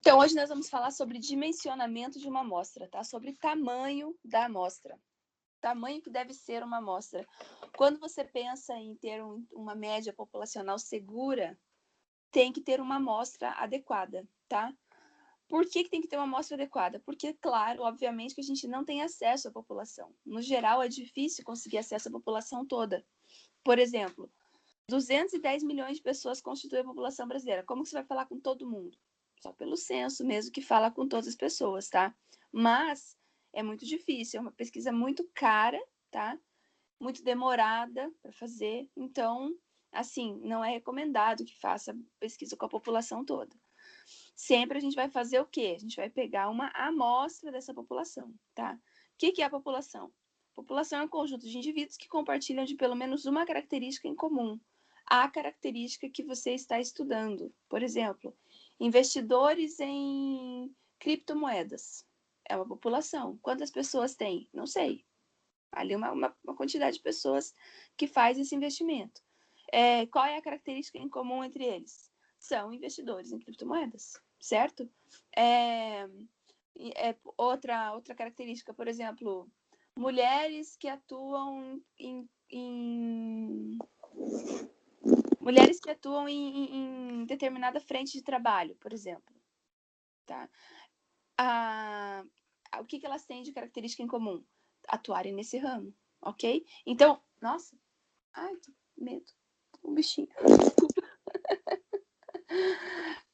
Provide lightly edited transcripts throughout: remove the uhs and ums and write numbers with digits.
Então, hoje nós vamos falar sobre dimensionamento de uma amostra, tá? Sobre tamanho da amostra. Tamanho que deve ser uma amostra. Quando você pensa em ter uma média populacional segura, tem que ter uma amostra adequada, tá? Por que tem que ter uma amostra adequada? Porque, claro, obviamente que a gente não tem acesso à população. No geral, é difícil conseguir acesso à população toda. Por exemplo, 210 milhões de pessoas constituem a população brasileira. Como que você vai falar com todo mundo? Só pelo censo mesmo que fala com todas as pessoas, tá? Mas é muito difícil, é uma pesquisa muito cara, tá? Muito demorada para fazer. Então, assim, não é recomendado que faça pesquisa com a população toda. Sempre a gente vai fazer o quê? A gente vai pegar uma amostra dessa população, tá? O que é a população? A população é um conjunto de indivíduos que compartilham de pelo menos uma característica em comum. A característica que você está estudando. Por exemplo, investidores em criptomoedas. É uma população. Quantas pessoas tem? Não sei. Ali uma quantidade de pessoas que faz esse investimento. Qual é a característica em comum entre eles? São investidores em criptomoedas, certo? Outra característica, por exemplo, mulheres que atuam em determinada frente de trabalho, por exemplo. Tá? O que elas têm de característica em comum? Atuarem nesse ramo, ok? Então, nossa, ai, que medo, um bichinho.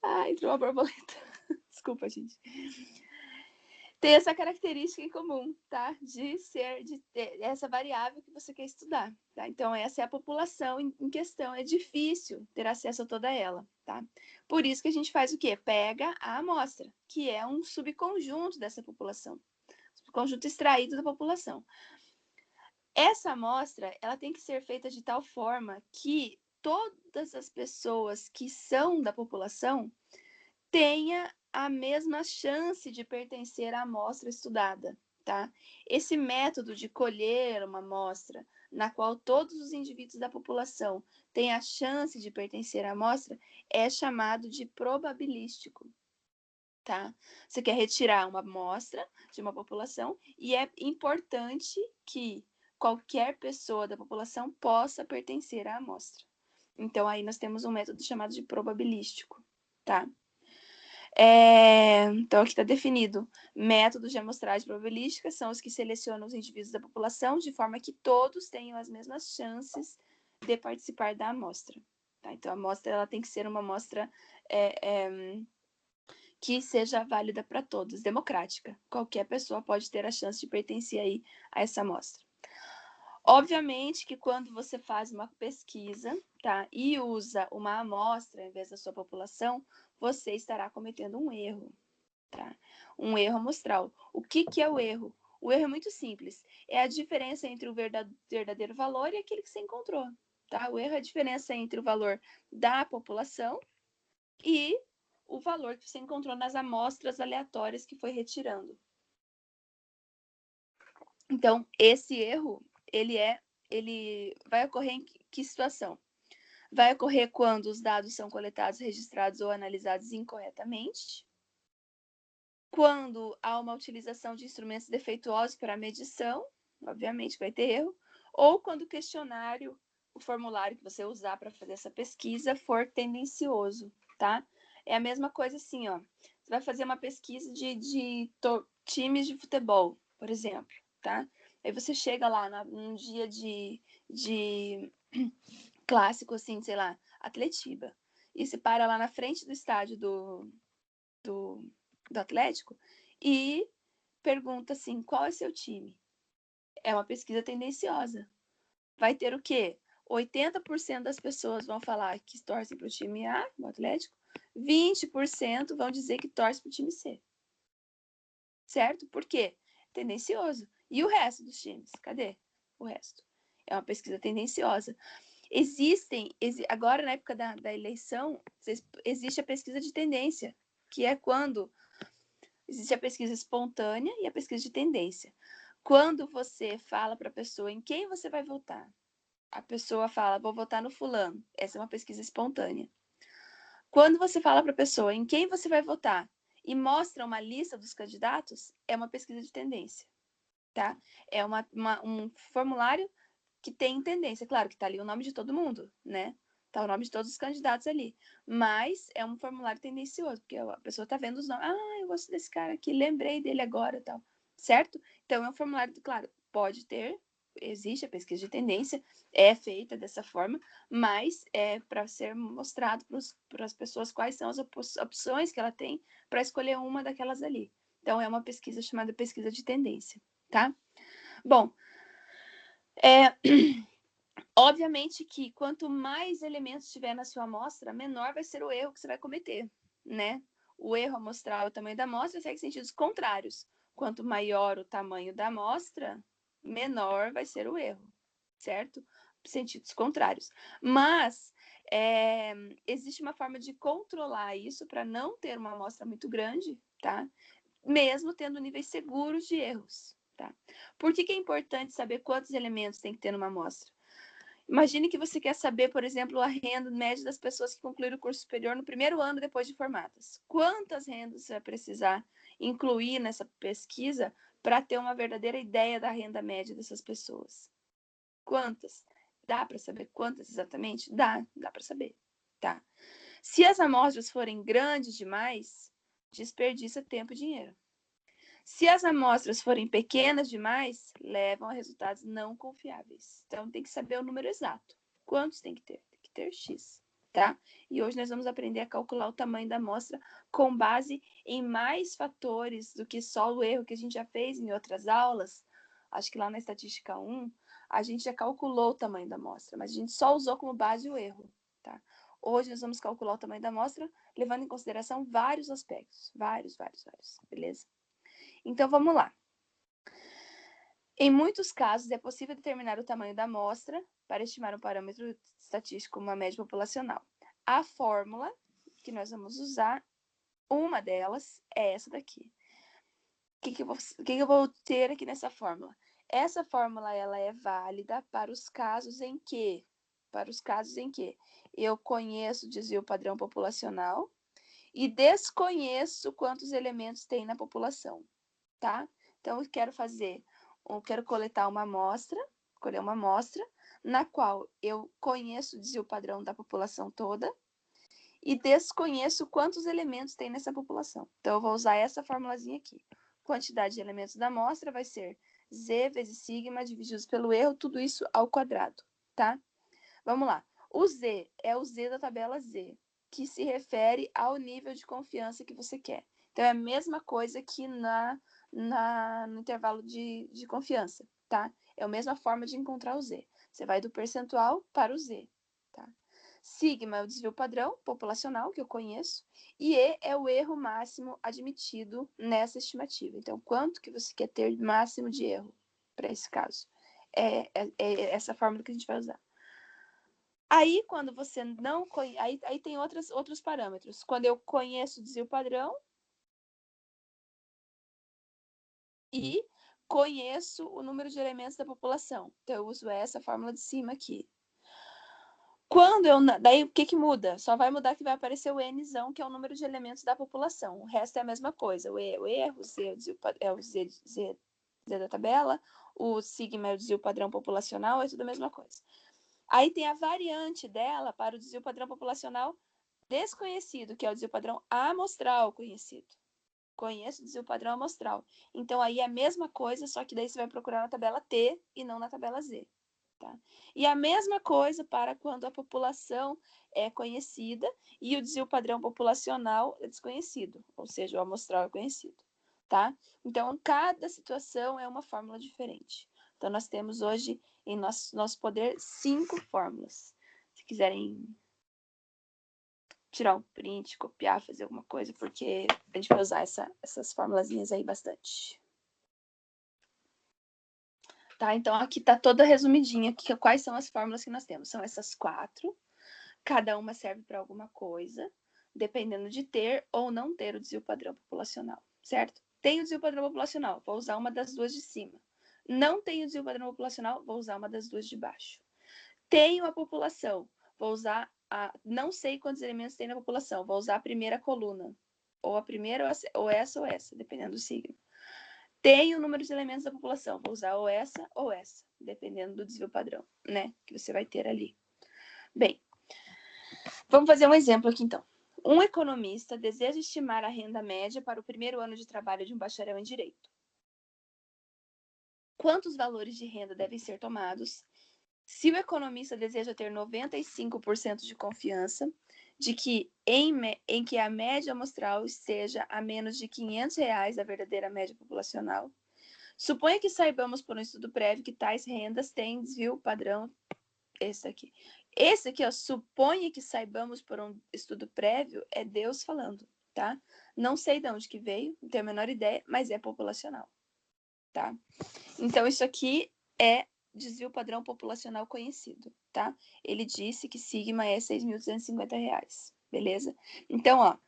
Ai, entrou uma borboleta. Desculpa, gente. Tem essa característica em comum, tá? De ter essa variável que você quer estudar, tá? Então, essa é a população em questão. É difícil ter acesso a toda ela, tá? Por isso que a gente faz o quê? Pega a amostra, que é um subconjunto dessa população. Subconjunto extraído da população. Essa amostra, ela tem que ser feita de tal forma que todas as pessoas que são da população tenha a mesma chance de pertencer à amostra estudada, tá? Esse método de colher uma amostra na qual todos os indivíduos da população têm a chance de pertencer à amostra é chamado de probabilístico, tá? Você quer retirar uma amostra de uma população e é importante que qualquer pessoa da população possa pertencer à amostra. Então, aí nós temos um método chamado de probabilístico, tá? Então, aqui está definido. Métodos de amostragem probabilística são os que selecionam os indivíduos da população de forma que todos tenham as mesmas chances de participar da amostra. Tá? Então, a amostra ela tem que ser uma amostra que seja válida para todos, democrática. Qualquer pessoa pode ter a chance de pertencer aí a essa amostra. Obviamente que quando você faz uma pesquisa, tá, e usa uma amostra em vez da sua população, você estará cometendo um erro, tá? Um erro amostral. O que é o erro? O erro é muito simples. É a diferença entre o verdadeiro valor e aquele que você encontrou, tá? O erro é a diferença entre o valor da população e o valor que você encontrou nas amostras aleatórias que foi retirando. Então, esse erro, ele vai ocorrer em que situação? Vai ocorrer quando os dados são coletados, registrados ou analisados incorretamente, quando há uma utilização de instrumentos defeituosos para a medição, obviamente vai ter erro, ou quando o questionário, o formulário que você usar para fazer essa pesquisa for tendencioso, tá? É a mesma coisa assim, ó. Você vai fazer uma pesquisa de times de futebol, por exemplo, tá? Aí você chega lá num dia de clássico, assim, sei lá, Atletiba, e se para lá na frente do estádio do Atlético e pergunta assim, qual é seu time? É uma pesquisa tendenciosa. Vai ter o quê? 80% das pessoas vão falar que torcem para o time A, o Atlético, 20% vão dizer que torcem para o time C. Certo? Por quê? Tendencioso. E o resto dos times? Cadê o resto? É uma pesquisa tendenciosa. Agora na época da eleição, existe a pesquisa de tendência, que é quando existe a pesquisa espontânea e a pesquisa de tendência. Quando você fala para a pessoa em quem você vai votar, a pessoa fala, vou votar no fulano. Essa é uma pesquisa espontânea. Quando você fala para a pessoa em quem você vai votar e mostra uma lista dos candidatos, é uma pesquisa de tendência, tá? É um formulário que tem tendência. Claro que tá ali o nome de todo mundo, né? Tá o nome de todos os candidatos ali. Mas é um formulário tendencioso, porque a pessoa tá vendo os nomes. Ah, eu gosto desse cara aqui, lembrei dele agora e tal. Certo? Então é um formulário, claro, pode ter, existe a pesquisa de tendência, é feita dessa forma, mas é para ser mostrado para as pessoas quais são as opções que ela tem para escolher uma daquelas ali. Então é uma pesquisa chamada pesquisa de tendência, tá? Bom, obviamente que quanto mais elementos tiver na sua amostra, menor vai ser o erro que você vai cometer, né? O erro amostral, o tamanho da amostra, segue sentidos contrários. Quanto maior o tamanho da amostra, menor vai ser o erro, certo? Sentidos contrários. Mas existe uma forma de controlar isso para não ter uma amostra muito grande, tá? Mesmo tendo níveis seguros de erros, tá? Por que é importante saber quantos elementos tem que ter numa amostra? Imagine que você quer saber, por exemplo, a renda média das pessoas que concluíram o curso superior no primeiro ano depois de formadas. Quantas rendas você vai precisar incluir nessa pesquisa para ter uma verdadeira ideia da renda média dessas pessoas? Quantas? Dá para saber quantas exatamente? Dá para saber, tá? Se as amostras forem grandes demais, desperdiça tempo e dinheiro. Se as amostras forem pequenas demais, levam a resultados não confiáveis. Então, tem que saber o número exato. Quantos tem que ter? Tem que ter X, tá? E hoje nós vamos aprender a calcular o tamanho da amostra com base em mais fatores do que só o erro que a gente já fez em outras aulas. Acho que lá na estatística 1, a gente já calculou o tamanho da amostra, mas a gente só usou como base o erro, tá? Hoje nós vamos calcular o tamanho da amostra, levando em consideração vários aspectos. Vários, beleza? Então, vamos lá. Em muitos casos, é possível determinar o tamanho da amostra para estimar um parâmetro estatístico, uma média populacional. A fórmula que nós vamos usar, uma delas, é essa daqui. O que eu vou ter aqui nessa fórmula? Essa fórmula ela é válida para os casos em que eu conheço o desvio padrão populacional e desconheço quantos elementos tem na população, tá? Então, eu quero coletar uma amostra, colher uma amostra, na qual eu conheço o desvio padrão da população toda e desconheço quantos elementos tem nessa população. Então, eu vou usar essa formulazinha aqui. Quantidade de elementos da amostra vai ser z vezes sigma divididos pelo erro, tudo isso ao quadrado, tá? Vamos lá. O z é o z da tabela Z, que se refere ao nível de confiança que você quer. Então, é a mesma coisa que no intervalo de confiança, tá? É a mesma forma de encontrar o Z. Você vai do percentual para o Z, tá? Sigma é o desvio padrão populacional, que eu conheço, e E é o erro máximo admitido nessa estimativa. Então, quanto que você quer ter máximo de erro para esse caso? É essa fórmula que a gente vai usar. Aí, quando você não conhece, aí tem outros parâmetros. Quando eu conheço o desvio padrão e conheço o número de elementos da população. Então, eu uso essa fórmula de cima aqui. Daí, o que muda? Só vai mudar que vai aparecer o Nzão, que é o número de elementos da população. O resto é a mesma coisa. O erro, o Z é o Z da tabela, o sigma é o desvio padrão populacional, é tudo a mesma coisa. Aí tem a variante dela para o desvio padrão populacional desconhecido, que é o desvio padrão amostral conhecido. Conheço o desvio padrão amostral. Então, aí é a mesma coisa, só que daí você vai procurar na tabela T e não na tabela Z. Tá? E a mesma coisa para quando a população é conhecida e o desvio padrão populacional é desconhecido, ou seja, o amostral é conhecido. Tá? Então, cada situação é uma fórmula diferente. Então, nós temos hoje em nosso poder 5 fórmulas. Se quiserem tirar um print, copiar, fazer alguma coisa, porque a gente vai usar essas formulazinhas aí bastante. Tá? Então, aqui tá toda resumidinha aqui, quais são as fórmulas que nós temos. São essas 4, cada uma serve para alguma coisa, dependendo de ter ou não ter o desvio padrão populacional, certo? Tem o desvio padrão populacional, vou usar uma das duas de cima. Não tem o desvio padrão populacional, vou usar uma das duas de baixo. Tenho a população, vou usar não sei quantos elementos tem na população, vou usar a primeira coluna, ou a primeira, ou essa, dependendo do signo. Tem o número de elementos da população. Vou usar ou essa, dependendo do desvio padrão, né? Que você vai ter ali. Bem, vamos fazer um exemplo aqui, então. Um economista deseja estimar a renda média para o primeiro ano de trabalho de um bacharel em Direito. Quantos valores de renda devem ser tomados? Se o economista deseja ter 95% de confiança de que em que a média amostral esteja a menos de R$500 da verdadeira média populacional, suponha que saibamos por um estudo prévio que tais rendas têm desvio padrão. Esse aqui. Esse aqui, ó, suponha que saibamos por um estudo prévio, é Deus falando, tá? Não sei de onde que veio, não tenho a menor ideia, mas é populacional, tá? Então, isso aqui é desvio padrão populacional conhecido, tá? Ele disse que sigma é R$6.250, beleza? Então, ó,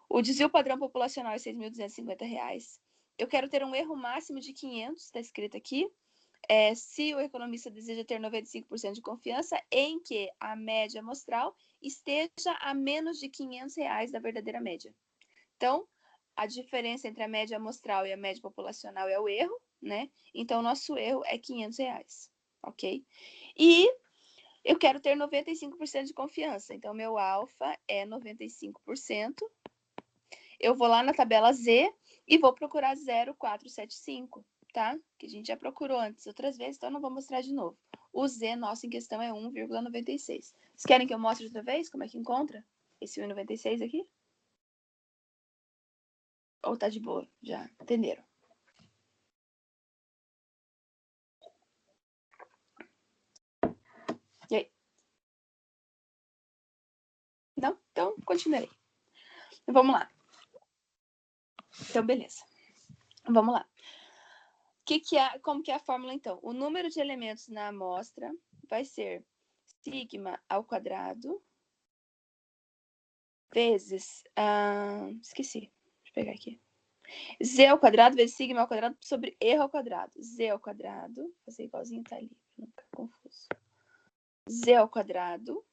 o desvio padrão populacional é R$6.250. Eu quero ter um erro máximo de 500, está escrito aqui. Se o economista deseja ter 95% de confiança em que a média amostral esteja a menos de R$500 da verdadeira média. Então, a diferença entre a média amostral e a média populacional é o erro, né? Então, o nosso erro é R$500, ok? E eu quero ter 95% de confiança. Então, meu alfa é 95%. Eu vou lá na tabela Z e vou procurar 0,475, tá? Que a gente já procurou antes outras vezes, então eu não vou mostrar de novo. O Z nosso em questão é 1,96. Vocês querem que eu mostre outra vez como é que encontra esse 1,96 aqui? Ou tá de boa? Já entenderam? E aí? Não? Então, continuarei. Vamos lá. Então, beleza. Vamos lá. Como que é a fórmula, então? O número de elementos na amostra vai ser sigma ao quadrado vezes... esqueci. Deixa eu pegar aqui. Z ao quadrado vezes sigma ao quadrado sobre erro ao quadrado. Z ao quadrado. Vou fazer igualzinho tá ali, pra não ficar confuso. Z ao quadrado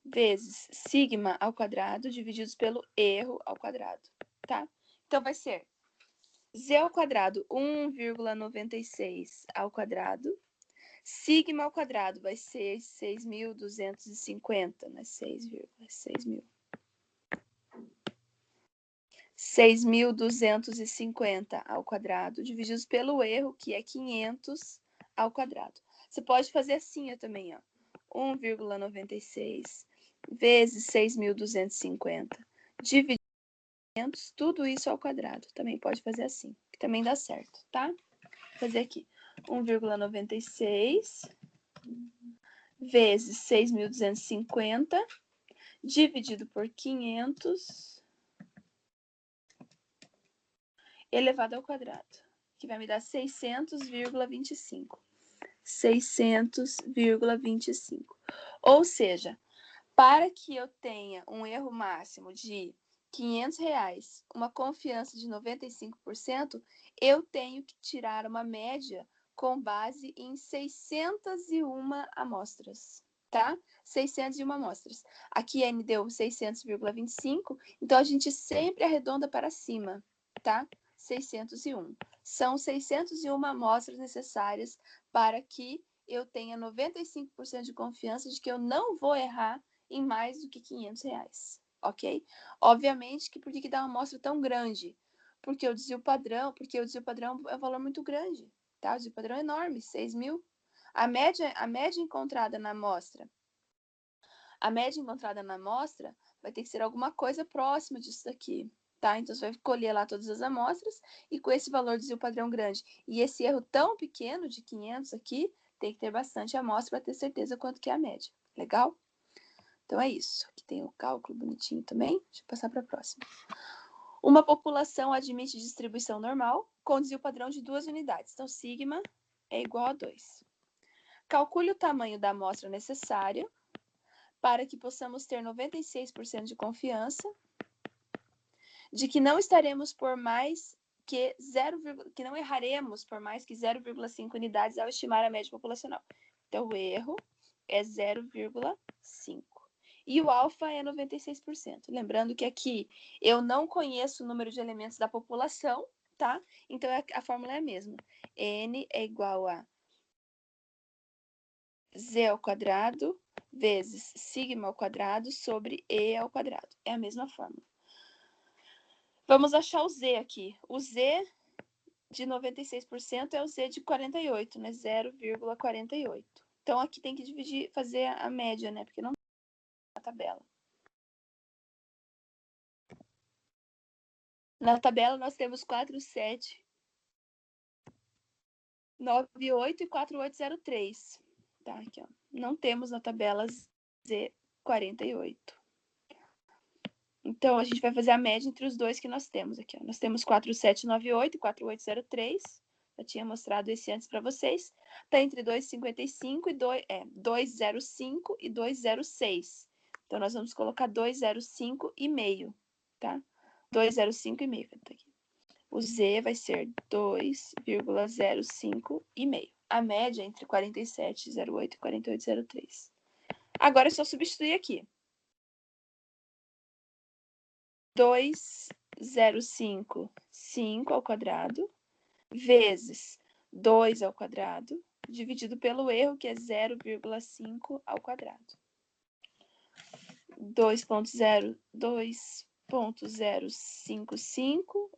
vezes sigma ao quadrado divididos pelo erro ao quadrado, tá? Então, vai ser Z ao quadrado 1,96 ao quadrado. Sigma ao quadrado vai ser 6.250, né? 6,6.000. 6.250 ao quadrado, divididos pelo erro, que é 500 ao quadrado. Você pode fazer assim ó, também, ó. 1,96 vezes 6.250 dividido por 500, tudo isso ao quadrado. Também pode fazer assim, que também dá certo, tá? Vou fazer aqui. 1,96 vezes 6.250 dividido por 500 elevado ao quadrado, que vai me dar 600,25. 600,25. Ou seja, para que eu tenha um erro máximo de R$500, uma confiança de 95%, eu tenho que tirar uma média com base em 601 amostras, tá? 601 amostras. Aqui N deu 600,25, então a gente sempre arredonda para cima, tá? 601. São 601 amostras necessárias para que eu tenha 95% de confiança de que eu não vou errar em mais do que R$500, ok? Obviamente que por que dá uma amostra tão grande? Porque o desvio padrão é um valor muito grande, tá? O desvio padrão é enorme, 6.000. A média encontrada na amostra, vai ter que ser alguma coisa próxima disso daqui, tá? Então, você vai colher lá todas as amostras e com esse valor de desvio padrão grande e esse erro tão pequeno de 500 aqui, tem que ter bastante amostra para ter certeza quanto que é a média. Legal? Então, é isso. Aqui tem o cálculo bonitinho também. Deixa eu passar para a próxima. Uma população admite distribuição normal com desvio padrão de 2 unidades. Então, sigma é igual a 2. Calcule o tamanho da amostra necessária para que possamos ter 96% de confiança de que não estaremos por mais que que não erraremos por mais que 0,5 unidades ao estimar a média populacional. Então, o erro é 0,5. e o alfa é 96%. Lembrando que aqui eu não conheço o número de elementos da população, tá? Então a fórmula é a mesma. N é igual a Z ao quadrado vezes sigma ao quadrado sobre E ao quadrado. É a mesma fórmula. Vamos achar o Z aqui. O Z de 96% é o Z de 48, né? 0,48. Então, aqui tem que dividir, fazer a média, né? Porque não tem na tabela. Na tabela, nós temos 4798 e 4803. Tá, aqui, ó. Não temos na tabela Z48. Então, a gente vai fazer a média entre os dois que nós temos aqui, ó. Nós temos 4798 e 4803. Já tinha mostrado esse antes para vocês. Está entre 2,55 e 2,05 e 2,06. Então, nós vamos colocar 2,05,5, tá? 2,05,5. Tá aqui. O Z vai ser 2,05,5. A média entre 47,08 e 48,03. Agora é só substituir aqui. 2,055 ao quadrado, vezes 2 ao quadrado, dividido pelo erro, que é 0,5 ao quadrado. 2,055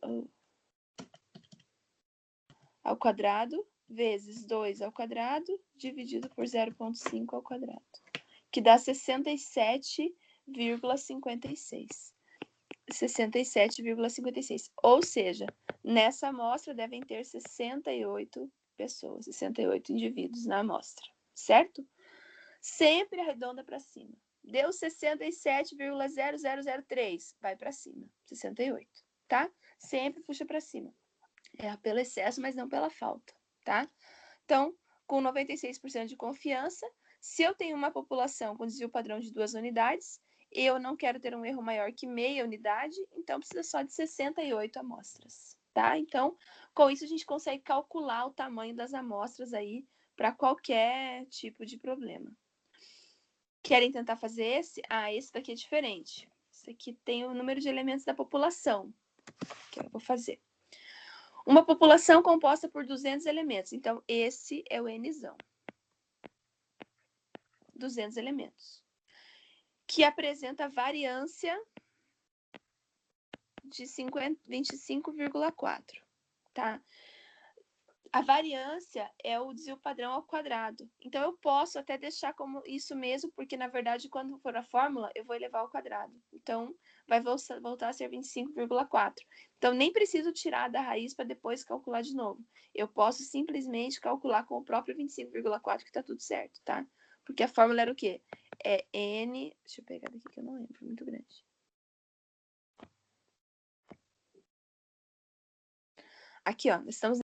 ao quadrado, vezes 2 ao quadrado, dividido por 0,5 ao quadrado, que dá 67,56. 67,56. Ou seja, nessa amostra devem ter 68 pessoas, 68 indivíduos na amostra, certo? Sempre arredonda para cima. Deu 67,0003, vai para cima, 68, tá? Sempre puxa para cima. É pelo excesso, mas não pela falta, tá? Então, com 96% de confiança, se eu tenho uma população com desvio padrão de 2 unidades, eu não quero ter um erro maior que meia unidade, então precisa só de 68 amostras, tá? Então, com isso a gente consegue calcular o tamanho das amostras aí para qualquer tipo de problema. Querem tentar fazer esse? Ah, esse daqui é diferente. Esse aqui tem o número de elementos da população, que eu vou fazer. Uma população composta por 200 elementos. Então, esse é o Nzão. 200 elementos. Que apresenta variância de 25,4, tá? A variância é o desvio padrão ao quadrado. Então, eu posso até deixar como isso mesmo, porque, na verdade, quando for a fórmula, eu vou elevar ao quadrado. Então, vai voltar a ser 25,4. Então, nem preciso tirar da raiz para depois calcular de novo. Eu posso simplesmente calcular com o próprio 25,4, que está tudo certo, tá? Porque a fórmula era o quê? É N... Deixa eu pegar daqui que eu não lembro, é muito grande. Aqui, ó, estamos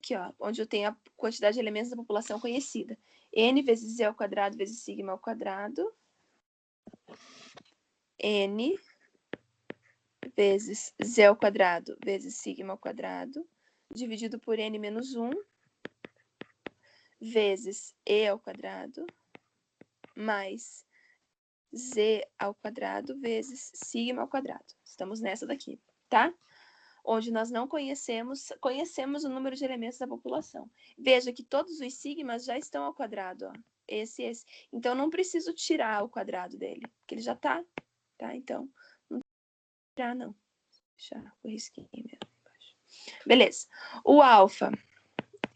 aqui, ó, onde eu tenho a quantidade de elementos da população conhecida. N vezes Z ao quadrado vezes sigma ao quadrado. N vezes Z ao quadrado vezes sigma ao quadrado, dividido por N menos 1, vezes E ao quadrado, mais Z ao quadrado vezes sigma ao quadrado. Estamos nessa daqui, tá? Onde nós não conhecemos o número de elementos da população. Veja que todos os sigmas já estão ao quadrado, ó. Esse. Então, não preciso tirar o quadrado dele, porque ele já tá? Então, não tirar, não. Deixa o risquinho mesmo embaixo. Beleza. O alfa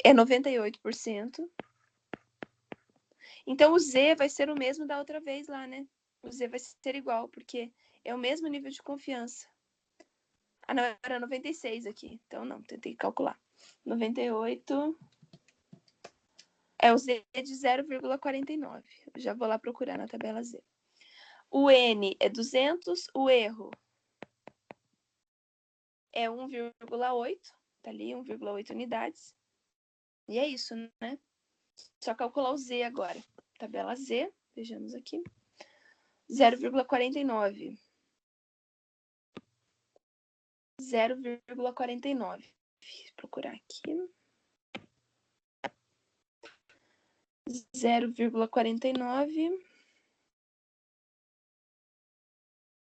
é 98%. Então, o Z vai ser o mesmo da outra vez lá, né? O Z vai ser igual, porque é o mesmo nível de confiança. Ah, não, era 96 aqui. Então, não, tentei calcular. 98 é o Z de 0,49. Já vou lá procurar na tabela Z. O N é 200, o erro é 1,8. Tá ali, 1,8 unidades. E é isso, né? Só calcular o Z agora. Tabela Z, vejamos aqui. 0,49. 0,49. Vou procurar aqui. 0,49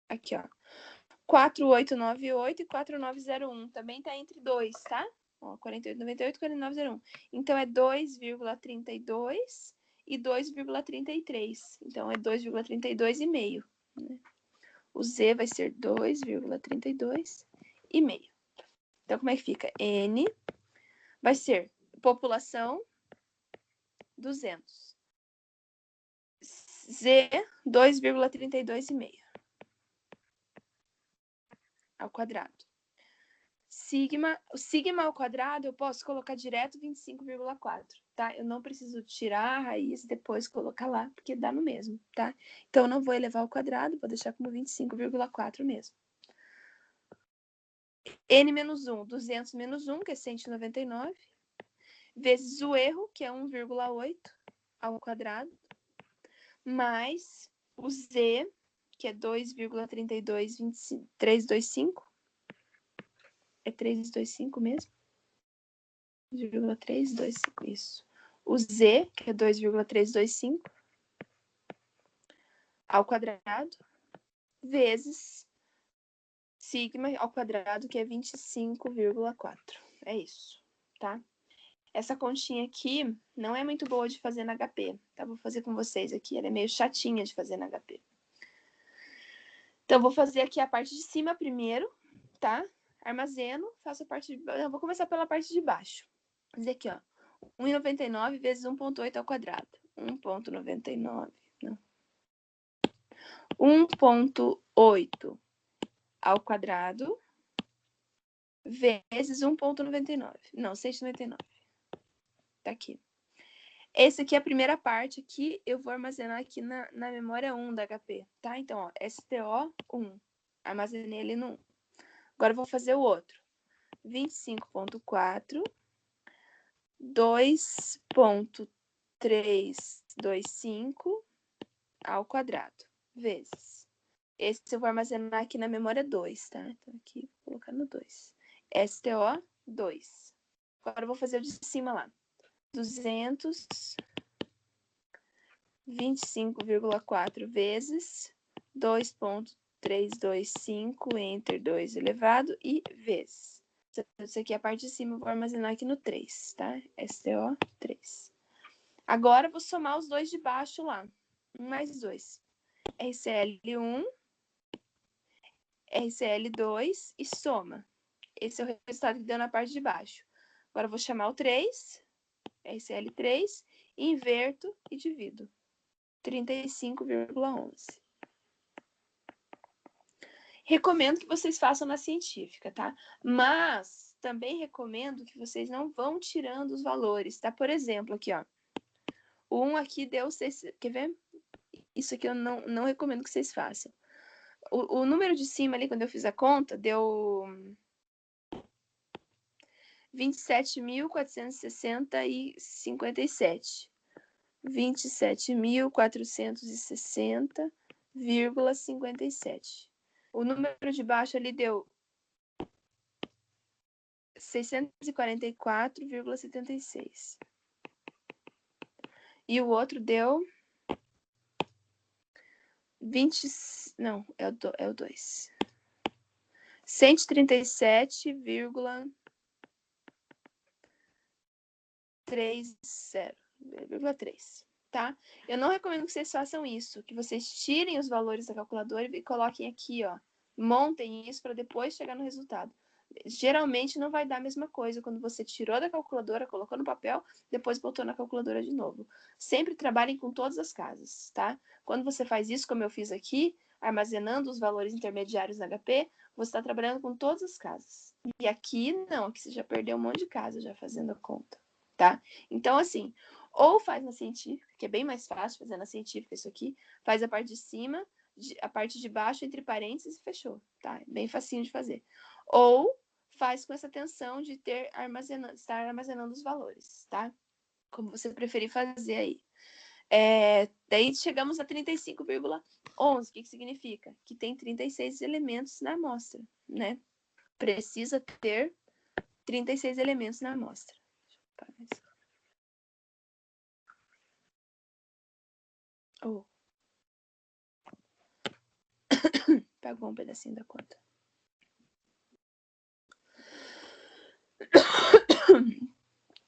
Aqui, ó. 4898 e 4901. Também tá entre 2, tá? Ó, 4898 e 4901. Então, é 2,32 e 2,33. Então, é 2,32,5. Né? O Z vai ser 2,32,5. Então, como é que fica? N vai ser população 200. Z, 2,32,5 ao quadrado. Sigma, o sigma ao quadrado eu posso colocar direto 25,4, tá? Eu não preciso tirar a raiz e depois colocar lá, porque dá no mesmo, tá? Então, eu não vou elevar ao quadrado, vou deixar como 25,4 mesmo. N menos 1, 200 menos 1, que é 199, vezes o erro, que é 1,8 ao quadrado, mais o Z, que é 2,325. É 325 mesmo? 2,325, isso. O Z, que é 2,325, ao quadrado, vezes sigma ao quadrado, que é 25,4. É isso, tá? Essa continha aqui não é muito boa de fazer na HP, tá? Vou fazer com vocês aqui, ela é meio chatinha de fazer na HP. Então, vou fazer aqui a parte de cima primeiro, tá? Armazeno, faço a parte de... Eu vou começar pela parte de baixo. Vou dizer aqui, ó. 1,99 vezes 1,8 ao quadrado. 1,99, não. 1,8 ao quadrado vezes 1,99. Não, 199. Tá aqui. Esse aqui é a primeira parte aqui, eu vou armazenar aqui na memória 1 da HP, tá? Então, ó, STO1. Armazenei ele no 1. Agora eu vou fazer o outro. 25,4, 2,325 ao quadrado, vezes. Esse eu vou armazenar aqui na memória 2, tá? Então, aqui, vou colocar no 2. STO2. Agora eu vou fazer o de cima lá. 225,4 vezes 2,325 entre 2 elevado e vezes. Isso aqui é a parte de cima, eu vou armazenar aqui no 3, tá? STO3. Agora, eu vou somar os dois de baixo lá. 1 mais 2. RCL1, RCL2 e soma. Esse é o resultado que deu na parte de baixo. Agora, eu vou chamar o 3, RCL3, inverto e divido. 35,11. Recomendo que vocês façam na científica, tá? Mas também recomendo que vocês não vão tirando os valores, tá? Por exemplo, aqui, ó. O 1 aqui deu 6... Quer ver? Isso aqui eu não recomendo que vocês façam. O número de cima ali, quando eu fiz a conta, deu 27.460,57. 27.460,57. O número de baixo ali deu 644,76. E o outro deu 20... Não, é o 2. 137,3, tá? Eu não recomendo que vocês façam isso, que vocês tirem os valores da calculadora e coloquem aqui, ó. Montem isso para depois chegar no resultado. Geralmente não vai dar a mesma coisa quando você tirou da calculadora, colocou no papel, depois botou na calculadora de novo. Sempre trabalhem com todas as casas, tá? Quando você faz isso, como eu fiz aqui, armazenando os valores intermediários na HP, você está trabalhando com todas as casas. E aqui, não, aqui você já perdeu um monte de casa já fazendo a conta, tá? Então, assim, ou faz na científica, que é bem mais fácil fazer na científica isso aqui, faz a parte de cima, a parte de baixo, entre parênteses, e fechou, tá? Bem facinho de fazer. Ou faz com essa atenção de estar armazenando os valores, tá? Como você preferir fazer aí. Daí chegamos a 35,11. O que significa? Que tem 36 elementos na amostra, né? Precisa ter 36 elementos na amostra. Oh. Pagou um pedacinho da conta.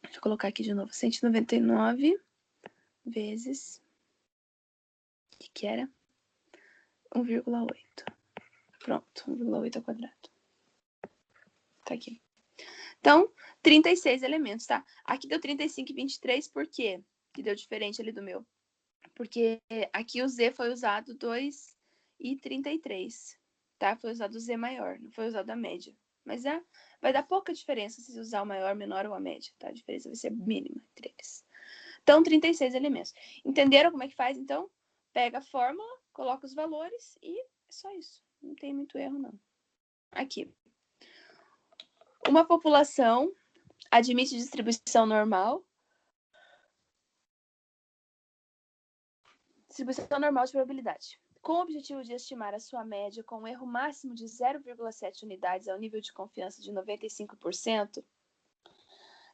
Deixa eu colocar aqui de novo. 199 vezes... O que era? 1,8. Pronto, 1,8 ao quadrado. Tá aqui. Então, 36 elementos, tá? Aqui deu 35,23, por quê? Que deu diferente ali do meu. Porque aqui o Z foi usado 2,33, tá? Foi usado o Z maior, não foi usado a média. Mas vai dar pouca diferença se usar o maior, menor ou a média, tá? A diferença vai ser mínima entre eles. Então, 36 elementos. Entenderam como é que faz, então? Pega a fórmula, coloca os valores e é só isso. Não tem muito erro, não. Aqui. Uma população admite distribuição normal. Distribuição normal de probabilidade. Com o objetivo de estimar a sua média com um erro máximo de 0,7 unidades ao nível de confiança de 95%,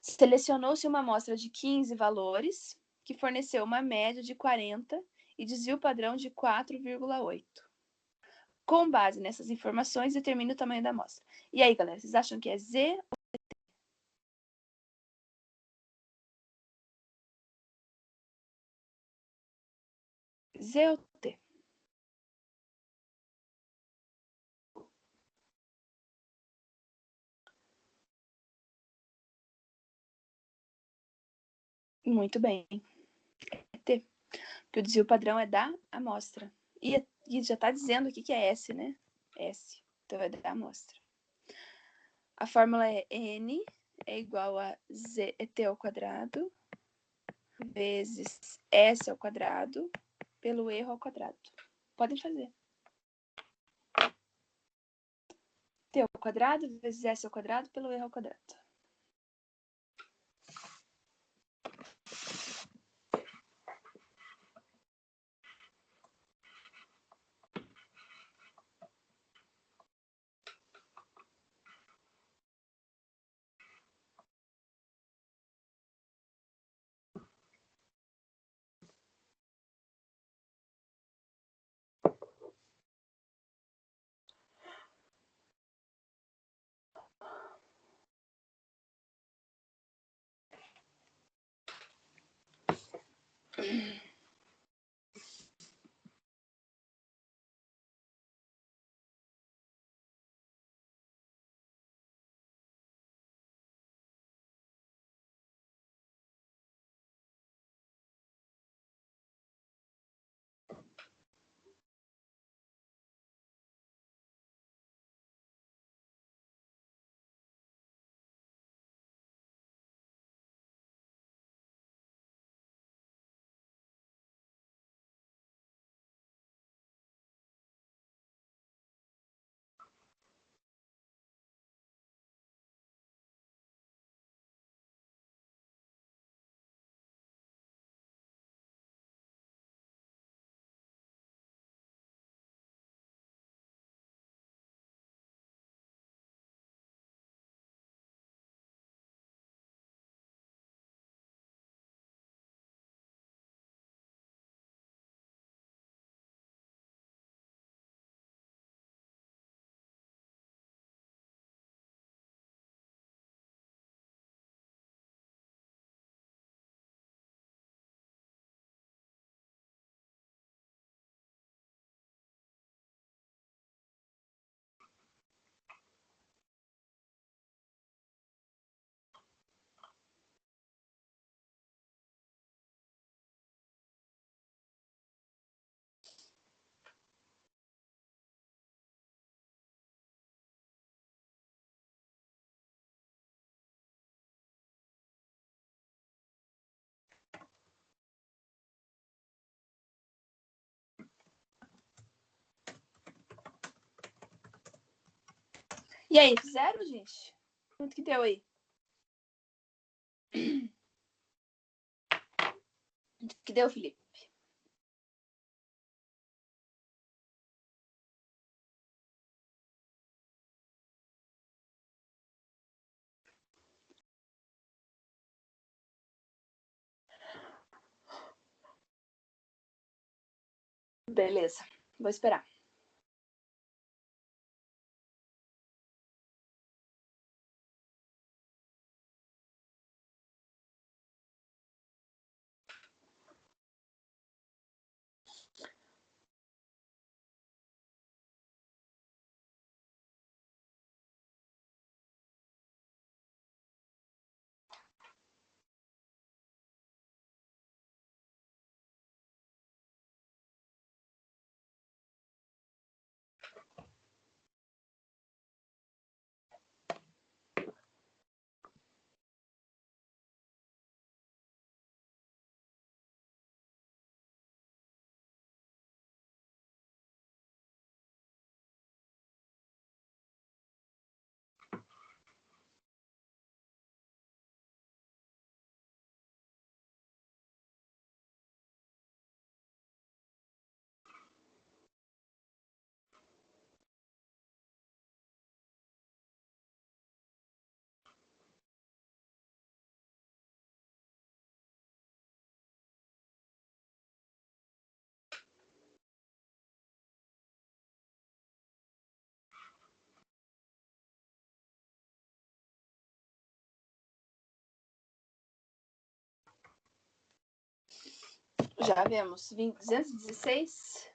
selecionou-se uma amostra de 15 valores, que forneceu uma média de 40 e desvio padrão de 4,8. Com base nessas informações, determine o tamanho da amostra. E aí, galera, vocês acham que é Z? Z ou T? Muito bem. É T. Porque o desvio padrão é da amostra. E já está dizendo aqui que é S, né? S. Então, é da amostra. A fórmula é N é igual a T ao quadrado vezes S ao quadrado pelo erro ao quadrado. Podem fazer. T ao quadrado vezes S ao quadrado pelo erro ao quadrado. E aí, fizeram, gente? Quanto que deu aí? Quanto que deu, Felipe? Beleza, vou esperar. Já vemos 216.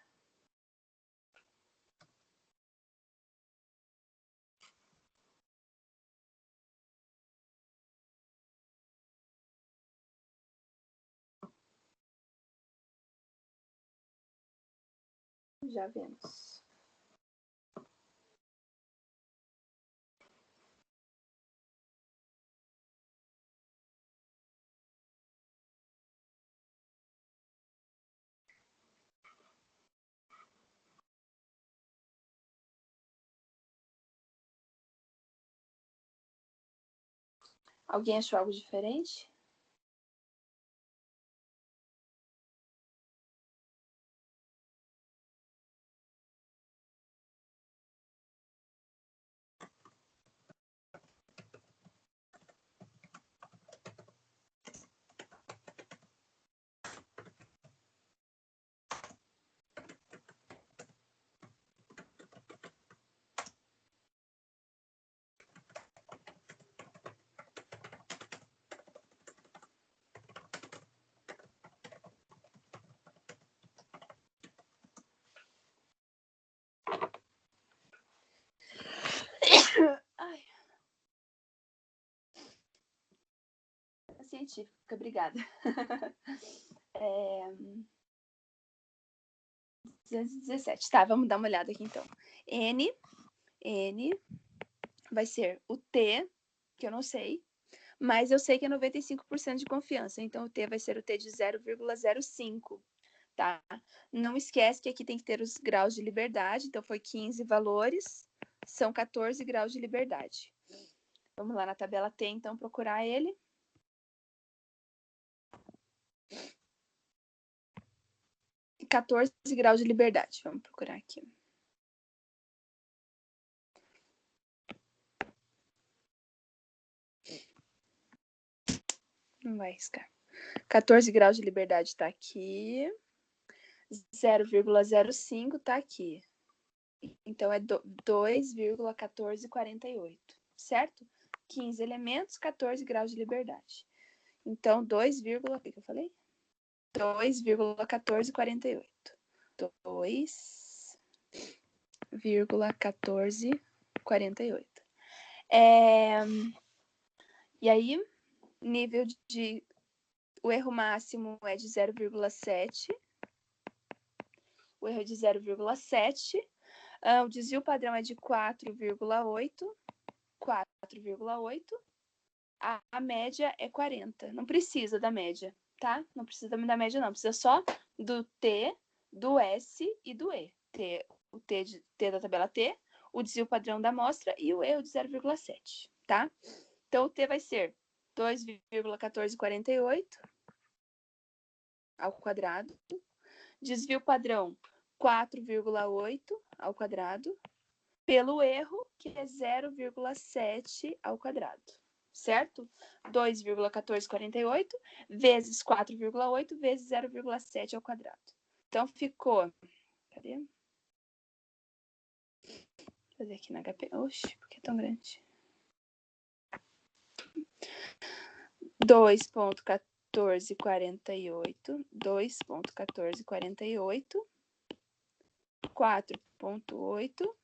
Já vemos. Alguém achou algo diferente? Ai. Científica, obrigada. 217. Tá, vamos dar uma olhada aqui então. N vai ser o T, que eu não sei, mas eu sei que é 95% de confiança, então o T vai ser o T de 0,05, tá? Não esquece que aqui tem que ter os graus de liberdade, então foi 15 valores, são 14 graus de liberdade. Vamos lá na tabela T, então, procurar ele. E 14 graus de liberdade, vamos procurar aqui. Não vai riscar. 14 graus de liberdade está aqui. 0,05 está aqui. Então, é 2,1448, certo? 15 elementos, 14 graus de liberdade. Então, 2, o que eu falei? 2,1448. 2,1448. E aí, nível de... O erro máximo é de 0,7. O erro é de 0,7. O desvio padrão é de 4,8. 4,8. A média é 40. Não precisa da média, tá? Não precisa da média, não. Precisa só do T, do S e do E. O T da tabela T, o desvio padrão da amostra e o erro de 0,7, tá? Então, o T vai ser 2,1448 ao quadrado. Desvio padrão 4,8 ao quadrado. Pelo erro, que é 0,7 ao quadrado, certo? 2,1448 vezes 4,8 vezes 0,7 ao quadrado. Então, ficou... Cadê? Vou fazer aqui na HP. Oxi, por que é tão grande? 2,1448. 2,1448. 4,8.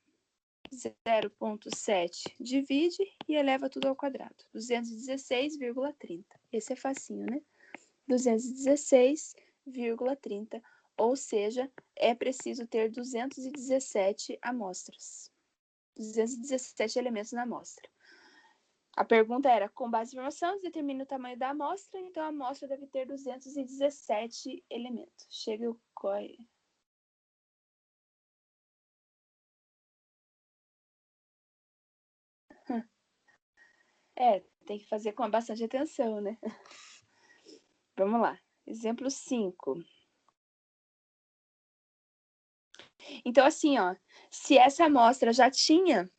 0,7 divide e eleva tudo ao quadrado. 216,30. Esse é facinho, né? 216,30. Ou seja, é preciso ter 217 amostras. 217 elementos na amostra. A pergunta era, com base em informação, determine o tamanho da amostra, então a amostra deve ter 217 elementos. Chega o COI. Tem que fazer com bastante atenção, né? Vamos lá. Exemplo 5. Então, assim, ó, se essa amostra já tinha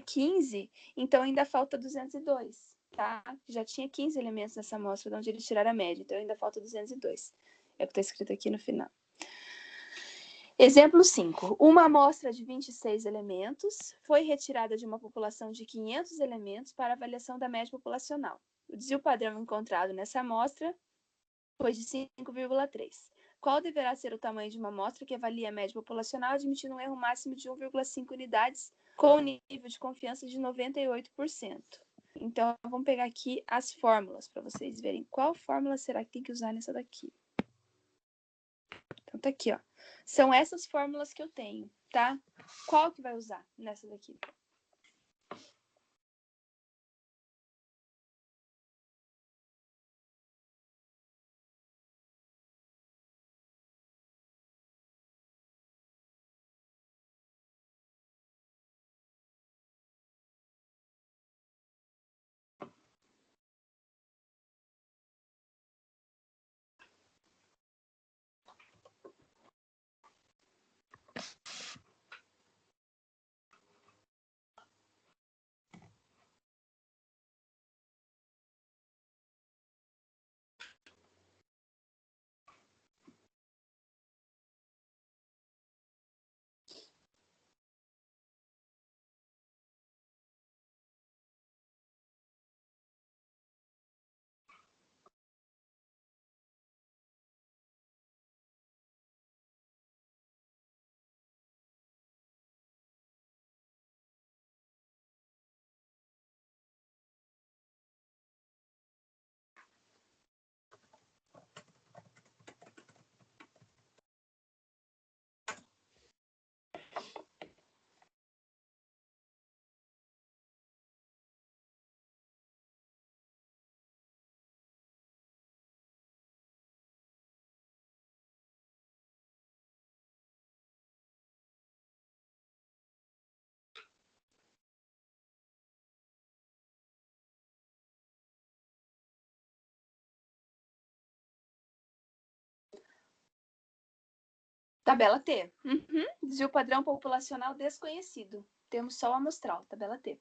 15, então ainda falta 202, tá? Já tinha 15 elementos nessa amostra, de onde eles tiraram a média, então ainda falta 202. É o que está escrito aqui no final. Exemplo 5. Uma amostra de 26 elementos foi retirada de uma população de 500 elementos para avaliação da média populacional. O desvio padrão encontrado nessa amostra foi de 5,3. Qual deverá ser o tamanho de uma amostra que avalia a média populacional, admitindo um erro máximo de 1,5 unidades, com um nível de confiança de 98%? Então, vamos pegar aqui as fórmulas para vocês verem qual fórmula será que tem que usar nessa daqui. Então, tá aqui, ó. São essas fórmulas que eu tenho, tá? Qual que vai usar nessa daqui? Tabela T. Desvio padrão populacional desconhecido. Temos só o amostral, tabela T.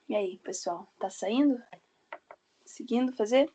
E aí, pessoal, tá saindo? Seguindo fazer?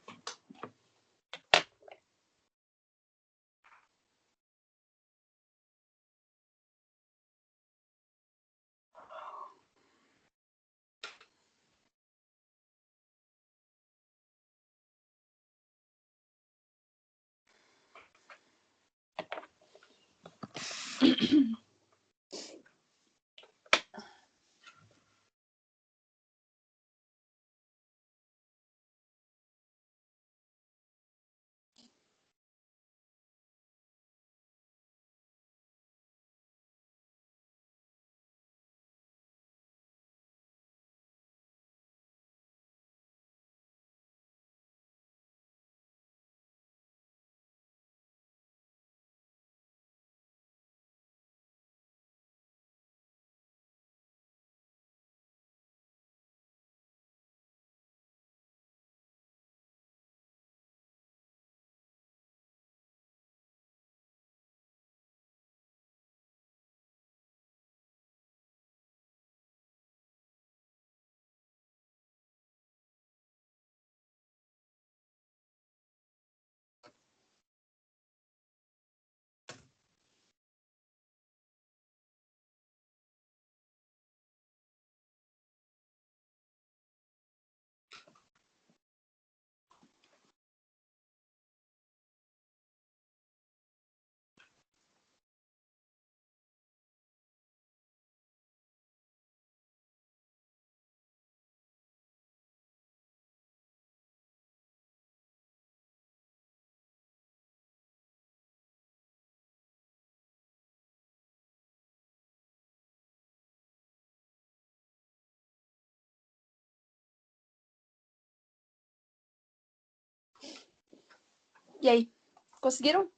E aí, conseguiram?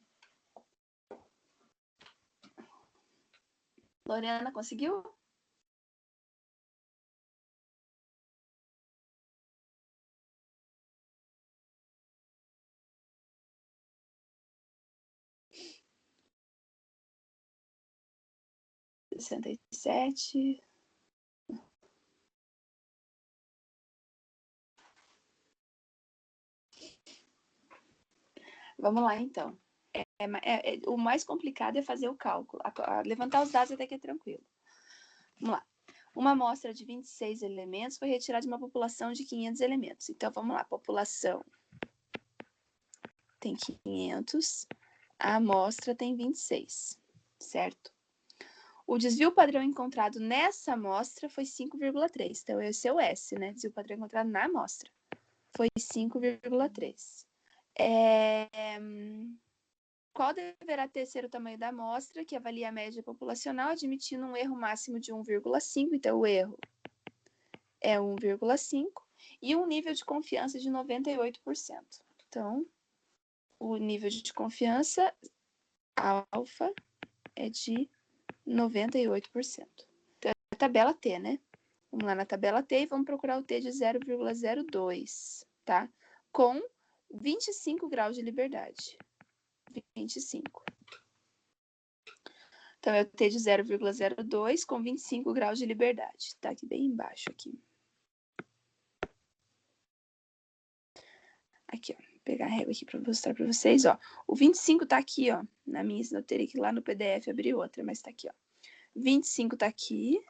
Lorena, conseguiu? Sessenta e sete. Vamos lá, então. O mais complicado é fazer o cálculo. Levantar os dados até que é tranquilo. Vamos lá. Uma amostra de 26 elementos foi retirada de uma população de 500 elementos. Então, vamos lá. A população tem 500, a amostra tem 26, certo? O desvio padrão encontrado nessa amostra foi 5,3. Então, esse é o S, né? Desvio padrão encontrado na amostra. Foi 5,3. Qual deverá ser o tamanho da amostra que avalia a média populacional, admitindo um erro máximo de 1,5? Então, o erro é 1,5 e um nível de confiança de 98%. Então, o nível de confiança alfa é de 98%. Então, é a tabela T, né? Vamos lá na tabela T e vamos procurar o T de 0,02, tá? Com 25 graus de liberdade. 25. Então, é o T de 0,02 com 25 graus de liberdade. Tá aqui bem embaixo, aqui. Aqui, ó. Vou pegar a régua aqui para mostrar para vocês, ó. O 25 tá aqui, ó. Na minha, eu teria que ir lá no PDF abrir outra, mas tá aqui, ó. 25 tá aqui.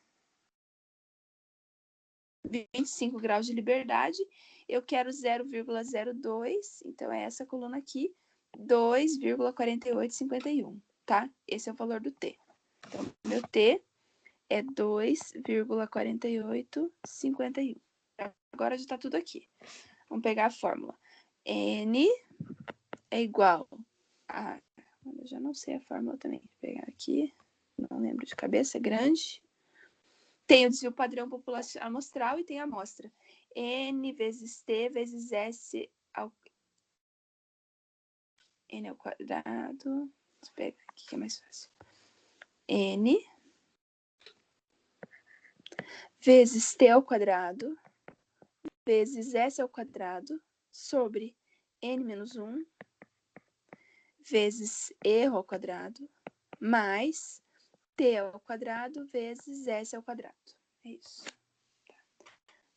25 graus de liberdade. Eu quero 0,02, então é essa coluna aqui. 2,4851, tá? Esse é o valor do T. Então, meu T é 2,4851. Agora já tá tudo aqui. Vamos pegar a fórmula. N é igual a... Eu já não sei a fórmula também. Vou pegar aqui. Não lembro de cabeça, é grande. Tem o desvio padrão populacional amostral e tem a amostra. N vezes T vezes S ao... N ao quadrado. Vou pegar aqui que é mais fácil. N vezes T ao quadrado vezes S ao quadrado sobre N menos 1 vezes erro ao quadrado mais T ao quadrado vezes S ao quadrado. É isso.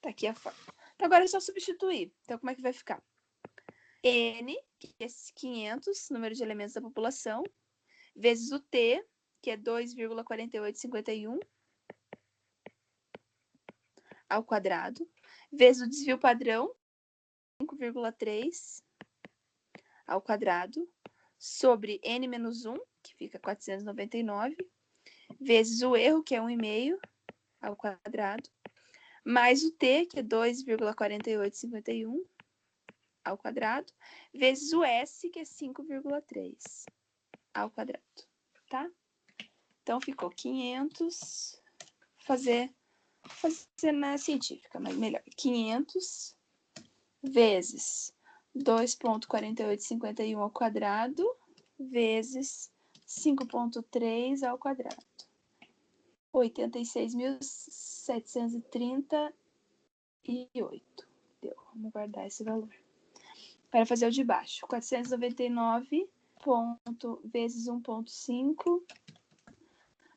Tá aqui a forma. Então, agora é só substituir. Então, como é que vai ficar? N, que é 500, número de elementos da população, vezes o T, que é 2,4851 ao quadrado, vezes o desvio padrão, 5,3 ao quadrado, sobre N menos 1, que fica 499, vezes o erro, que é 1,5 ao quadrado, mais o T, que é 2,4851 ao quadrado, vezes o S, que é 5,3 ao quadrado, tá? Então, ficou 500, fazer na científica, mas melhor, 500 vezes 2,4851 ao quadrado, vezes 5,3 ao quadrado. 86.738. Deu, vamos guardar esse valor. Para fazer o de baixo, 499 vezes 1,5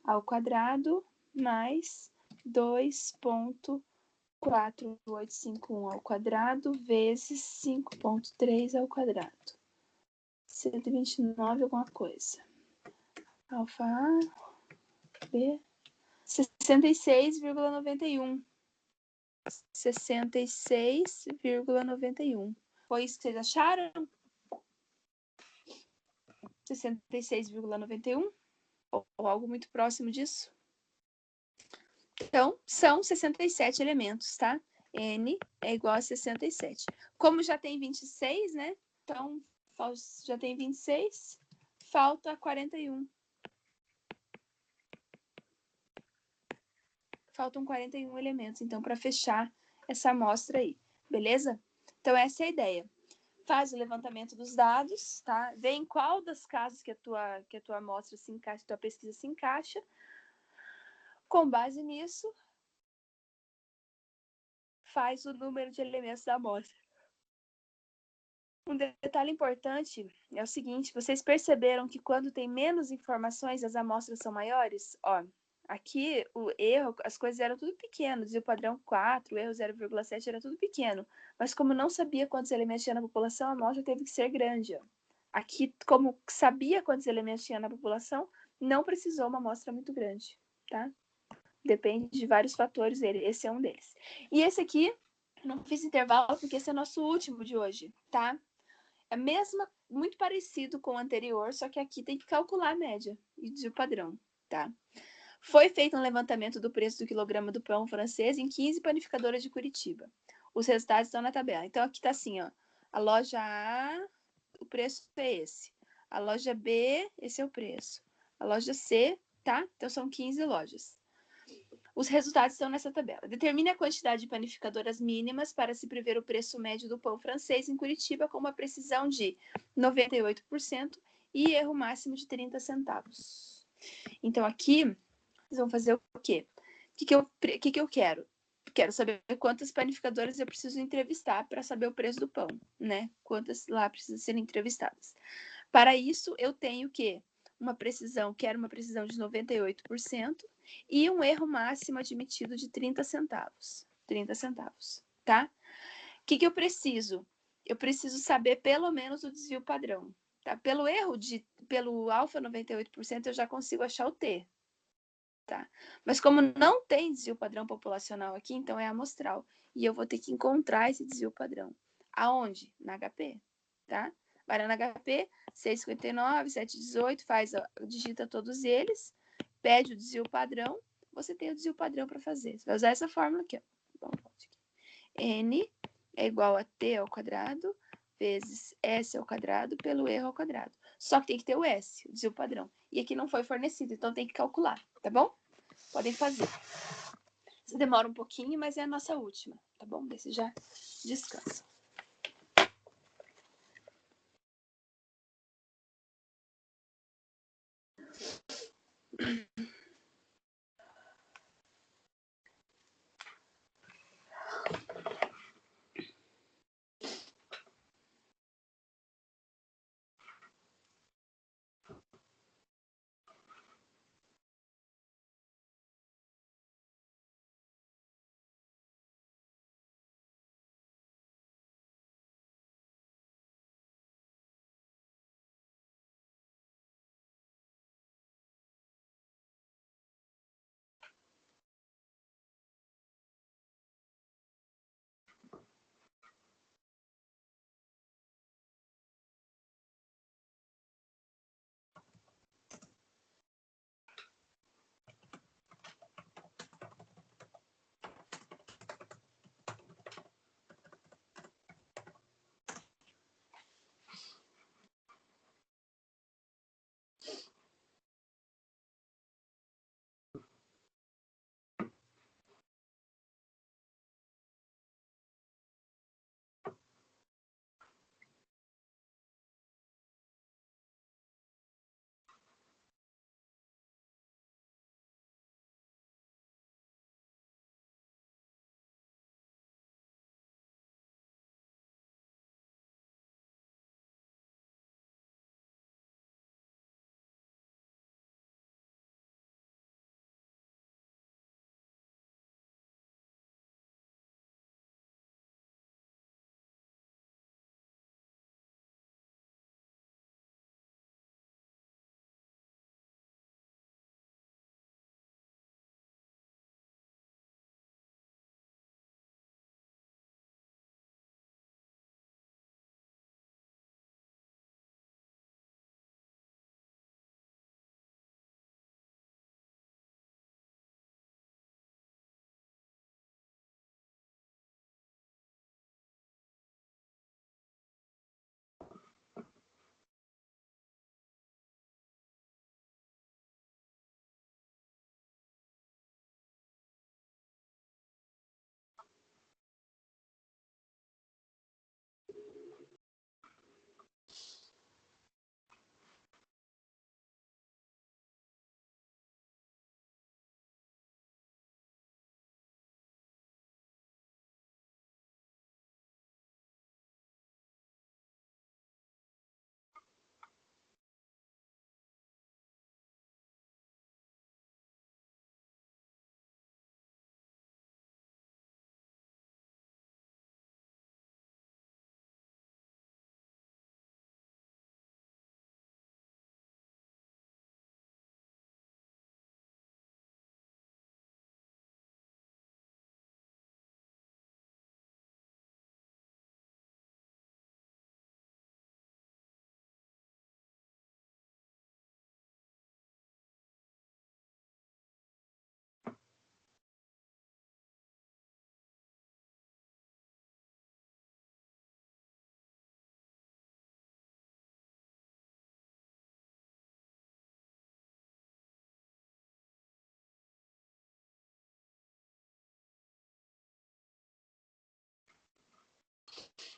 ao quadrado, mais 2,4851 ao quadrado, vezes 5,3 ao quadrado. 129 alguma coisa. Alfa A, B, 66,91. 66,91. Foi isso que vocês acharam? 66,91? Ou algo muito próximo disso? Então, são 67 elementos, tá? N é igual a 67. Como já tem 26, né? Então, já tem 26, falta 41. Faltam 41 elementos, então, para fechar essa amostra aí, beleza? Então, essa é a ideia. Faz o levantamento dos dados, tá? Vê em qual das casas que a tua amostra se encaixa, a tua pesquisa se encaixa. Com base nisso, faz o número de elementos da amostra. Um detalhe importante é o seguinte, vocês perceberam que quando tem menos informações, as amostras são maiores? Ó, aqui o erro, as coisas eram tudo pequenas, e o padrão 4, o erro 0,7 era tudo pequeno. Mas como não sabia quantos elementos tinha na população, a amostra teve que ser grande. Ó. Aqui, como sabia quantos elementos tinha na população, não precisou uma amostra muito grande, tá? Depende de vários fatores, esse é um deles. E esse aqui, não fiz intervalo porque esse é o nosso último de hoje, tá? É muito parecido com o anterior, só que aqui tem que calcular a média e o padrão, tá? Foi feito um levantamento do preço do quilograma do pão francês em 15 panificadoras de Curitiba. Os resultados estão na tabela. Então, aqui tá assim, ó. A loja A, o preço é esse. A loja B, esse é o preço. A loja C, tá? Então, são 15 lojas. Os resultados estão nessa tabela. Determine a quantidade de panificadoras mínimas para se prever o preço médio do pão francês em Curitiba com uma precisão de 98% e erro máximo de 30 centavos. Então, aqui, vocês vão fazer o quê? O que eu quero? Quero saber quantas panificadoras eu preciso entrevistar para saber o preço do pão, né? Quantas lá precisam ser entrevistadas. Para isso, eu tenho que quero uma precisão de 98% e um erro máximo admitido de 30 centavos. 30 centavos, tá? O que eu preciso? Eu preciso saber pelo menos o desvio padrão. Tá? Pelo alfa 98%, eu já consigo achar o T. Tá? Mas como não tem desvio padrão populacional aqui, então é amostral. E eu vou ter que encontrar esse desvio padrão. Aonde? Na HP, tá? Vai na HP, 659, 718, digita todos eles, pede o desvio padrão, você tem o desvio padrão para fazer. Você vai usar essa fórmula aqui, ó. N é igual a T ao quadrado vezes S ao quadrado pelo erro ao quadrado. Só que tem que ter o S, o desvio padrão. E aqui não foi fornecido, então tem que calcular, tá bom? Podem fazer. Isso demora um pouquinho, mas é a nossa última, tá bom? Desse já descansa.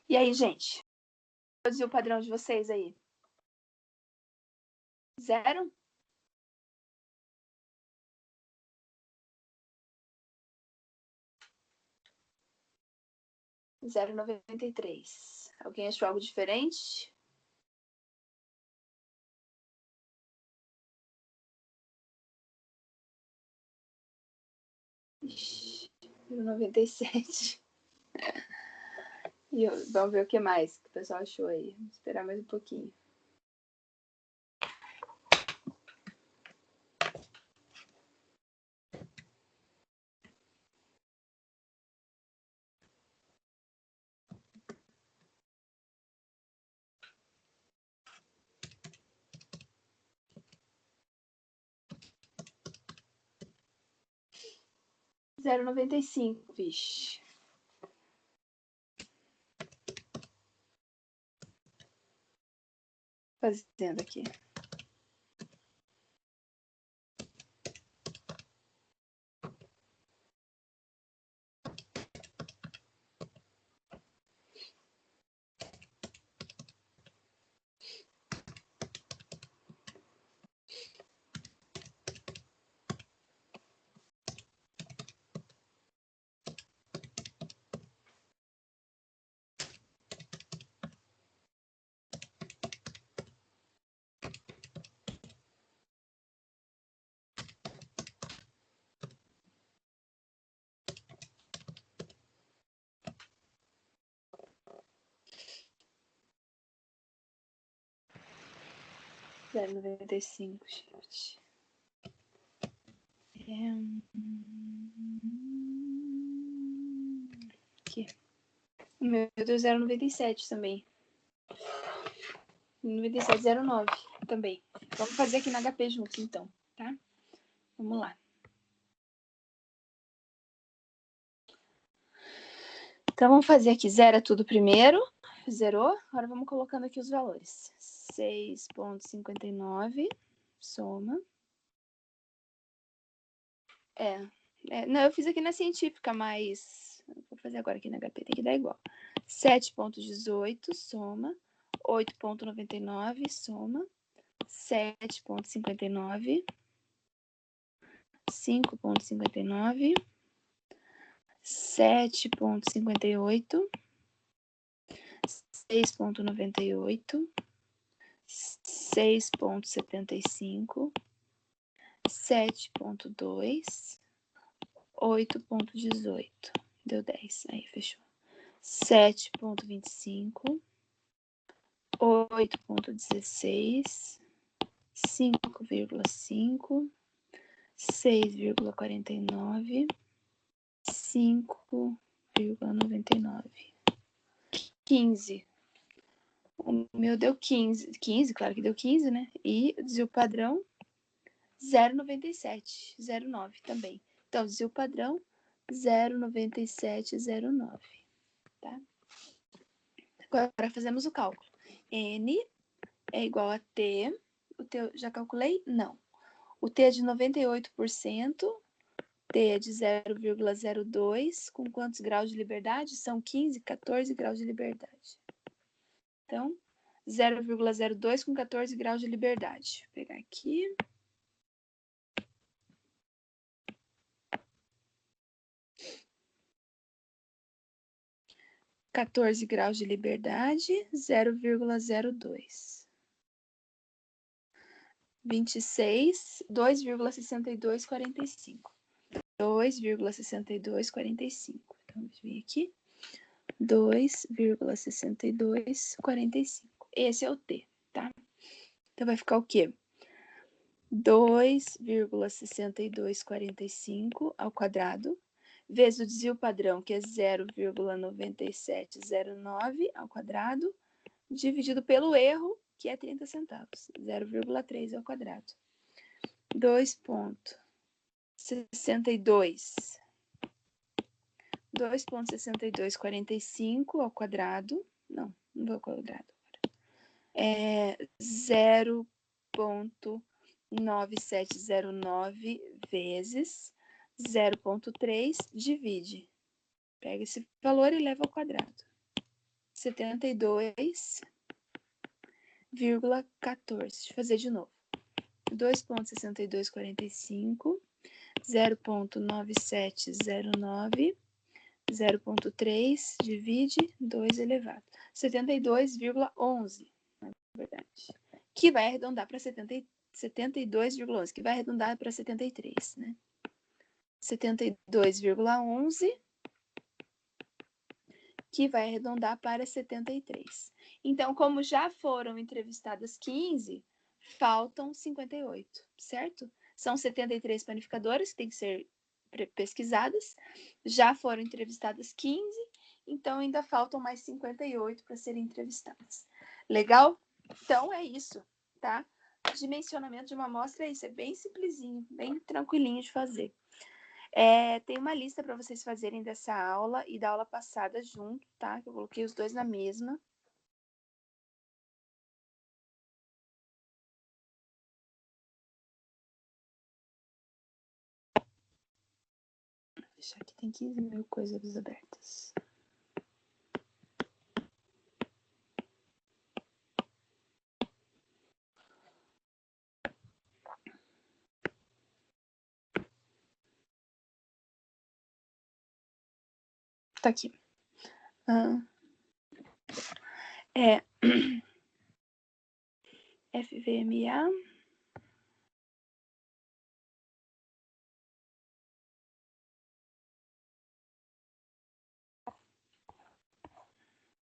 E aí, gente? Vou dizer o padrão de vocês aí. 0? R$0,93. Alguém achou algo diferente? Ixi, 0,97. E vamos ver o que mais que o pessoal achou aí. Vamos esperar mais um pouquinho. R$0,95, vixe. Fazendo aqui. R$0,95, gente. Aqui. Meu Deus, 0,97 também. 97,09 também. Vamos fazer aqui na HP junto, então, tá? Vamos lá. Então, vamos fazer aqui, zera tudo primeiro. Zerou. Agora vamos colocando aqui os valores. 6,59, soma. Não, eu fiz aqui na científica, mas vou fazer agora aqui na HP, tem que dar igual. 7,18, soma. 8,99, soma. 7,59. 5,59. 7,58. 6,98. 6,75. 7,2. 8,18. Deu 10. Aí, fechou. 7,25. 8,16. 5,5. 6,49. 5,99. 15. O meu deu 15. 15, claro que deu 15, né? E o desvio padrão, 0,97. 0,9 também. Então, desvio padrão, 0,9709. Tá? Agora fazemos o cálculo. N é igual a T. O T eu já calculei? Não. O T é de 98%. T é de 0,02. Com quantos graus de liberdade? São 15, 14 graus de liberdade. Então, 0,02 com 14 graus de liberdade. Vou pegar aqui. (14 graus de liberdade, 0,02. 26, 2,6245. 2,6245. Então, vamos ver aqui. 2,6245. Esse é o T, tá? Então, vai ficar o quê? 2,6245 ao quadrado, vezes o desvio padrão, que é 0,9709 ao quadrado, dividido pelo erro, que é 30 centavos, 0,3 ao quadrado. 2,6245 ao quadrado, não vou ao quadrado agora, é 0,9709 vezes 0,3, divide. Pega esse valor e leva ao quadrado. 72,14. Deixa eu fazer de novo. 2,6245, 0,9709, 0,3 divide 2 elevado. 72,11, na verdade. Que vai arredondar para 72,11, que vai arredondar para 73, né? 72,11, que vai arredondar para 73. Então, como já foram entrevistadas 15, faltam 58, certo? São 73 panificadoras que têm que ser pesquisadas. Já foram entrevistadas 15, então ainda faltam mais 58 para serem entrevistadas. Legal? Então, é isso, tá? Dimensionamento de uma amostra é isso, é bem simplesinho, bem tranquilinho de fazer. Tem uma lista para vocês fazerem dessa aula e da aula passada junto, tá? Eu coloquei os dois na mesma. Vou deixar aqui, tem 15 mil coisas abertas. Tá aqui. FVMA.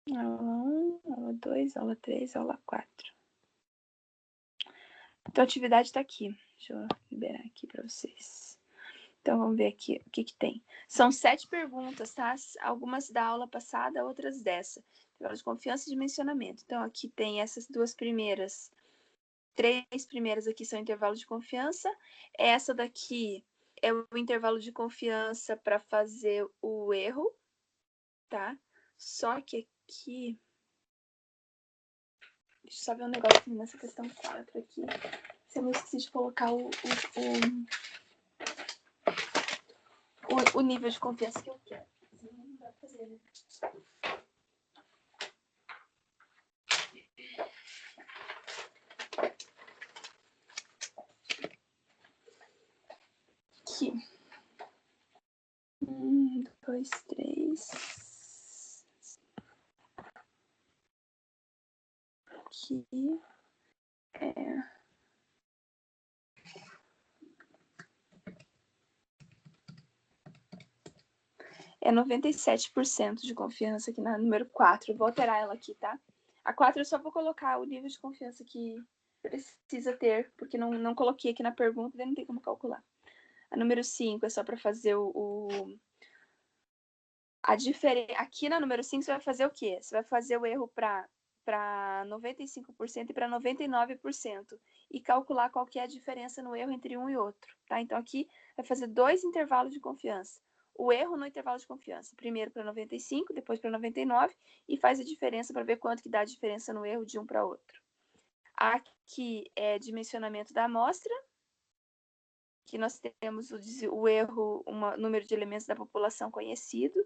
Aula 1, aula 2, aula 3, aula 4. Então, a atividade tá aqui. Deixa eu liberar aqui para vocês. Então, vamos ver aqui o que tem. São 7 perguntas, tá? Algumas da aula passada, outras dessa. Intervalo de confiança e dimensionamento. Então, aqui tem essas duas primeiras. 3 primeiras aqui são intervalo de confiança. Essa daqui é o intervalo de confiança para fazer o erro, tá? Só que aqui... Deixa eu só ver um negocinho nessa questão 4 aqui. Se eu não esqueci de colocar o nível de confiança que eu quero. Não dá pra fazer, né? Aqui. 1, 2, 3. Aqui. É 97% de confiança aqui na número 4. Eu vou alterar ela aqui, tá? A 4 eu só vou colocar o nível de confiança que precisa ter, porque não coloquei aqui na pergunta, daí não tem como calcular. A número 5 é só para fazer a diferença. Aqui na número 5 você vai fazer o quê? Você vai fazer o erro para 95% e para 99% e calcular qual que é a diferença no erro entre um e outro, tá? Então aqui vai fazer 2 intervalos de confiança. O erro no intervalo de confiança, primeiro para 95, depois para 99 e faz a diferença para ver quanto que dá a diferença no erro de um para outro. Aqui é dimensionamento da amostra, que nós temos o erro, um número de elementos da população conhecido.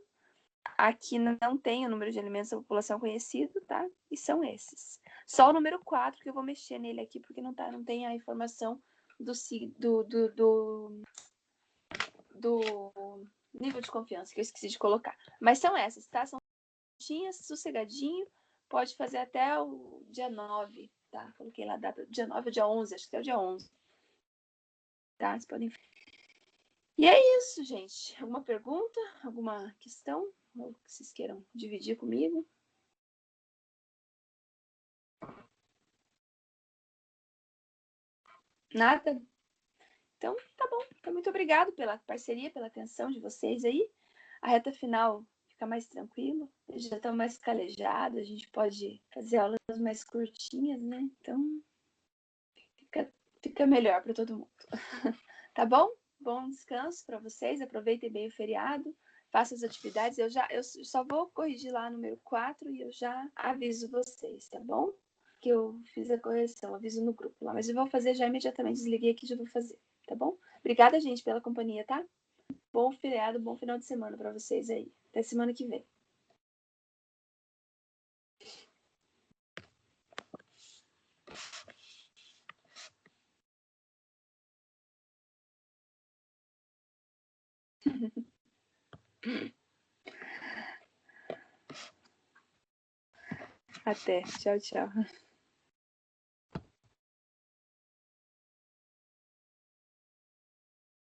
Aqui não tem o número de elementos da população conhecido, tá? E são esses. Só o número 4 que eu vou mexer nele aqui, porque não tem a informação do nível de confiança, que eu esqueci de colocar. Mas são essas, tá? São sossegadinho, pode fazer até o dia 9, tá? Coloquei lá a data, dia 9 ou dia 11, acho que é o dia 11. Tá? Vocês podem... E é isso, gente. Alguma pergunta? Alguma questão? Ou que vocês queiram dividir comigo? Nada? Então, tá bom. Então, muito obrigado pela parceria, pela atenção de vocês aí. A reta final fica mais tranquilo. Já estão mais calejados, a gente pode fazer aulas mais curtinhas, né? Então, fica melhor para todo mundo. Tá bom? Bom descanso para vocês. Aproveitem bem o feriado. Façam as atividades. Eu só vou corrigir lá número 4 e eu já aviso vocês, tá bom? Que eu fiz a correção, aviso no grupo lá. Mas eu vou fazer já imediatamente. Desliguei aqui e já vou fazer, tá bom? Obrigada, gente, pela companhia, tá? Bom feriado, bom final de semana para vocês aí. Até semana que vem. Até. Tchau, tchau.